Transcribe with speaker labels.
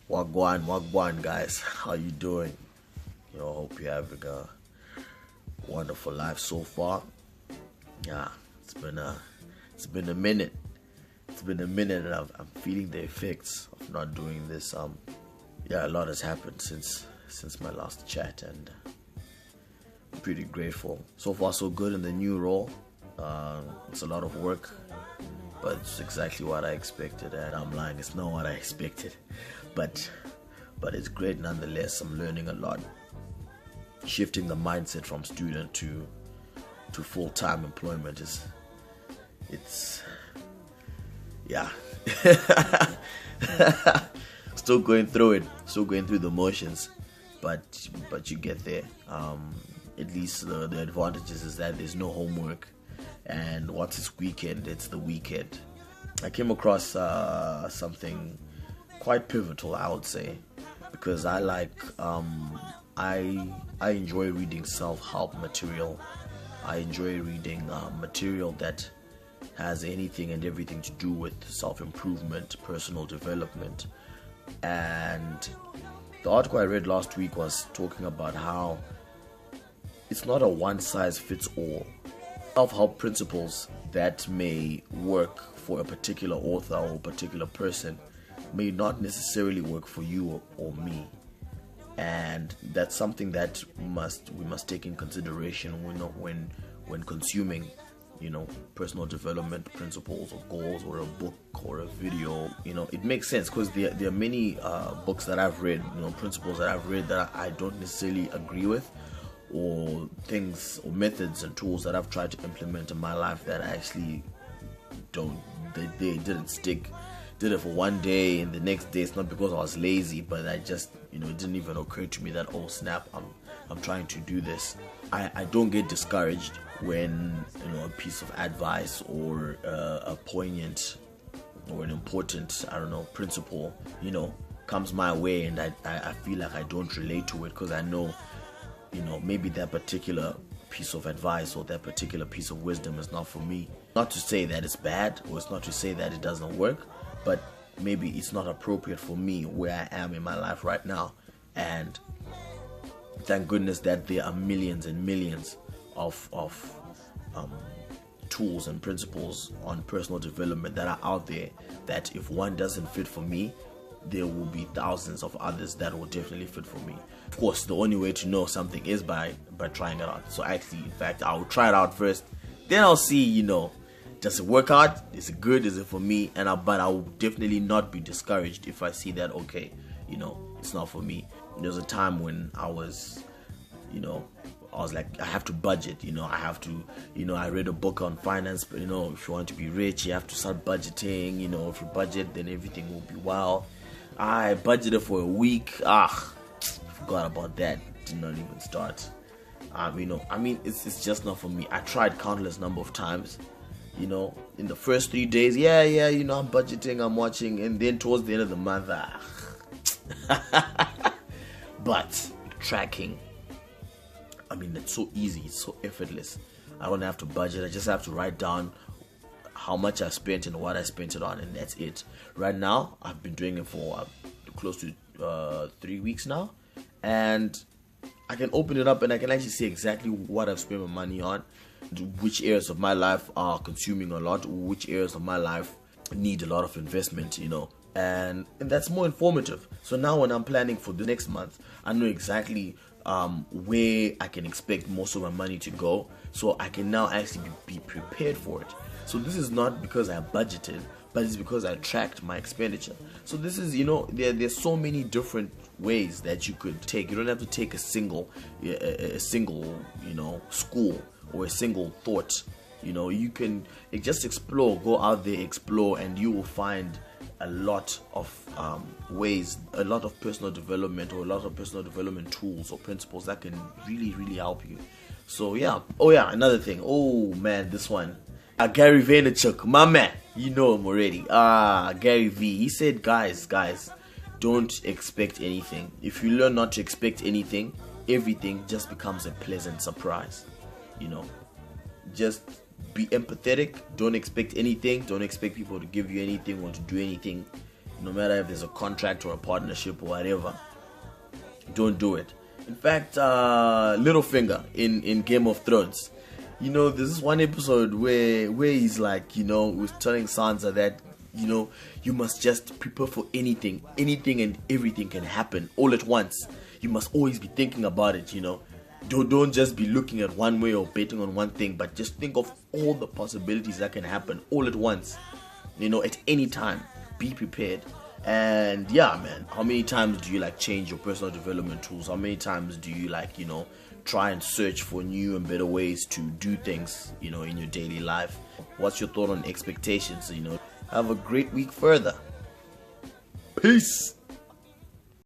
Speaker 1: Wagwan, guys. How you doing? Hope you're having a wonderful life so far. Yeah, it's been a minute. It's been a minute, and I'm feeling the effects of not doing this. A lot has happened since my last chat, and I'm pretty grateful. So far, so good in the new role. It's a lot of work, but it's exactly what I expected, and I'm lying, it's not what I expected, but it's great nonetheless. I'm learning a lot, shifting the mindset from student to full-time employment it's still going through the motions, but you get there. At least the advantages is that there's no homework, and once it's weekend, it's the weekend. I came across something quite pivotal, I would say, because I enjoy reading self-help material. I enjoy reading material that has anything and everything to do with self-improvement, personal development. And the article I read last week was talking about how it's not a one-size-fits-all. Self-help principles that may work for a particular author or a particular person may not necessarily work for you or me, and that's something that we must take in consideration when consuming personal development principles or goals, or a book or a video. It makes sense, because there are many books that I've read, principles that I've read that I don't necessarily agree with, or things or methods and tools that I've tried to implement in my life that I actually they didn't stick. Did it for one day, and the next day, it's not because I was lazy, but I just it didn't even occur to me that, oh snap, I'm trying to do this. I don't get discouraged when a piece of advice or a poignant or an important principle comes my way, and I feel like I don't relate to it, because I know maybe that particular piece of advice or that particular piece of wisdom is not for me. Not to say that it's bad, or it's not to say that it doesn't work, but maybe it's not appropriate for me where I am in my life right now. And thank goodness that there are millions and millions of tools and principles on personal development that are out there, that if one doesn't fit for me, there will be thousands of others that will definitely fit for me. Of course, the only way to know something is by trying it out. So actually, in fact, I'll try it out first, then I'll see, does it work out? Is it good? Is it for me? But I will definitely not be discouraged if I see that, okay, it's not for me. There was a time when I was like, I have to budget, I have to, I read a book on finance, but if you want to be rich, you have to start budgeting. If you budget, then everything will be well. I budgeted for a week. Forgot about that. Did not even start. It's just not for me. I tried countless number of times. In the first 3 days, I'm budgeting, I'm watching, and then towards the end of the month, but tracking, it's so easy, it's so effortless. I don't have to budget. I just have to write down how much I spent and what I spent it on, and that's it. Right now, I've been doing it for close to 3 weeks now, and I can open it up and I can actually see exactly what I've spent my money on, which areas of my life are consuming a lot, which areas of my life need a lot of investment, and that's more informative. So now when I'm planning for the next month, I know exactly where I can expect most of my money to go, so I can now actually be prepared for it. So this is not because I budgeted, but it's because I tracked my expenditure. So this is, there's so many different ways that you could take. You don't have to take a single school or a single thought. You can just explore, go out there, explore, and you will find a lot of ways, a lot of personal development, or a lot of personal development tools or principles that can really, really help you. So another thing. Oh man, this one. Gary Vaynerchuk, my man, you know him already. Gary V. He said, guys, don't expect anything. If you learn not to expect anything, everything just becomes a pleasant surprise. Just be empathetic. Don't expect anything. Don't expect people to give you anything or to do anything. no matter if there's a contract or a partnership or whatever. Don't do it. In fact, Littlefinger in Game of Thrones, you know, there's this one episode where he's like, you know, was telling Sansa that, you know, you must just prepare for anything and everything can happen all at once. You must always be thinking about it, you know. Don't just be looking at one way or betting on one thing, but just think of all the possibilities that can happen all at once, you know, at any time. Be prepared. And yeah, man, how many times do you like change your personal development tools? How many times do you like, you know, try and search for new and better ways to do things, you know, in your daily life? What's your thought on expectations? You know, have a great week further. Peace.